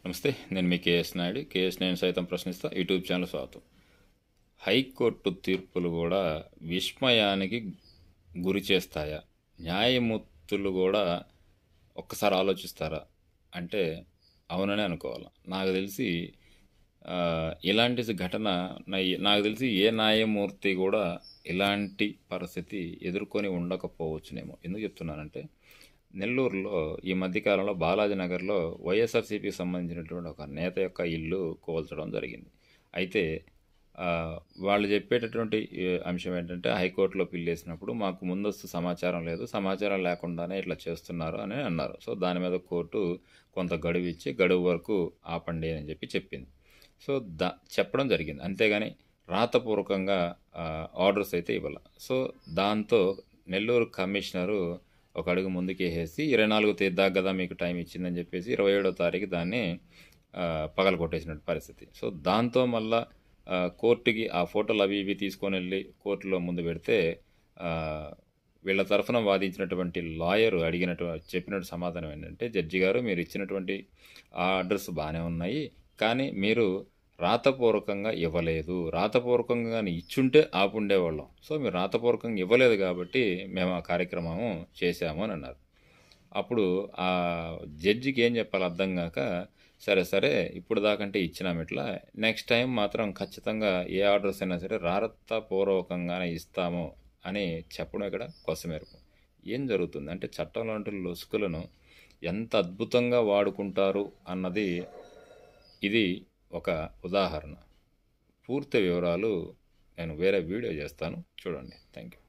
నమస్తే, నేను మీ KS Naidu. KS నేను సైతం ప్రశ్నిస్తా యూట్యూబ్ ఛానల్ స్వాగతం. హైకోర్టు తీర్పులు కూడా విస్మయానికి గురి చేస్తాయా? న్యాయమూర్తులు కూడా ఒక్కసారి ఆలోచిస్తారా అంటే అవుననే అనుకోవాలి. నాకు తెలిసి ఇలాంటి ఘటన నాకు తెలిసి ఏ న్యాయమూర్తి కూడా ఇలాంటి పరిస్థితి ఎదుర్కొని ఉండకపోవచ్చునేమో. ఎందుకు చెప్తున్నానంటే, నెల్లూరులో ఈ మధ్యకాలంలో బాలాజీ నగర్లో వైఎస్ఆర్సీపీకి సంబంధించినటువంటి ఒక నేత యొక్క ఇల్లు కూల్చడం జరిగింది. అయితే వాళ్ళు చెప్పేటటువంటి అంశం ఏంటంటే, హైకోర్టులో పిల్లేసినప్పుడు మాకు ముందస్తు సమాచారం లేదు, సమాచారం లేకుండానే ఇట్లా చేస్తున్నారు అని అన్నారు. సో దాని మీద కోర్టు కొంత గడువు ఇచ్చి గడువు వరకు ఆపండి అని చెప్పింది. సో చెప్పడం జరిగింది, అంతేగాని రాతపూర్వకంగా ఆర్డర్స్ అయితే ఇవ్వాల. సో దాంతో నెల్లూరు కమిషనరు ఒక అడుగు ముందుకు వేసేసి 24 తేదీ దాకా కదా మీకు టైం ఇచ్చిందని చెప్పేసి 27వ తారీఖు దాన్ని పగలగొట్టేసినట్టు పరిస్థితి. సో దాంతో మళ్ళా కోర్టుకి ఆ ఫోటోలు అవి ఇవి తీసుకొని వెళ్ళి కోర్టులో ముందు పెడితే వీళ్ళ తరఫున వాదించినటువంటి లాయర్ చెప్పినట్టు సమాధానం ఏంటంటే, జడ్జి గారు మీరు ఇచ్చినటువంటి ఆర్డర్స్ బాగానే ఉన్నాయి, కానీ మీరు రాతపూర్వకంగా ఇవ్వలేదు. రాతపూర్వకంగా ఇచ్చుంటే ఆపుండేవాళ్ళం. సో మీరు రాతపూర్వకంగా ఇవ్వలేదు కాబట్టి మేము ఆ కార్యక్రమము చేశాము అని అన్నారు. అప్పుడు ఆ జడ్జికి ఏం చెప్పాలి అర్థం కాక, సరే ఇప్పుడు దాకంటే ఇచ్చినాం, ఇట్లా నెక్స్ట్ టైం మాత్రం ఖచ్చితంగా ఏ ఆర్డర్స్ అయినా సరే రాతపూర్వకంగానే ఇస్తాము అని చెప్పడం ఇక్కడ కొసమెరుపు. ఏం జరుగుతుంది అంటే, చట్టం లాంటి లొసుకులను ఎంత అద్భుతంగా వాడుకుంటారు అన్నది ఇది ఒక ఉదాహరణ. పూర్తి వివరాలు నేను వేరే వీడియో చేస్తాను, చూడండి. Thank you.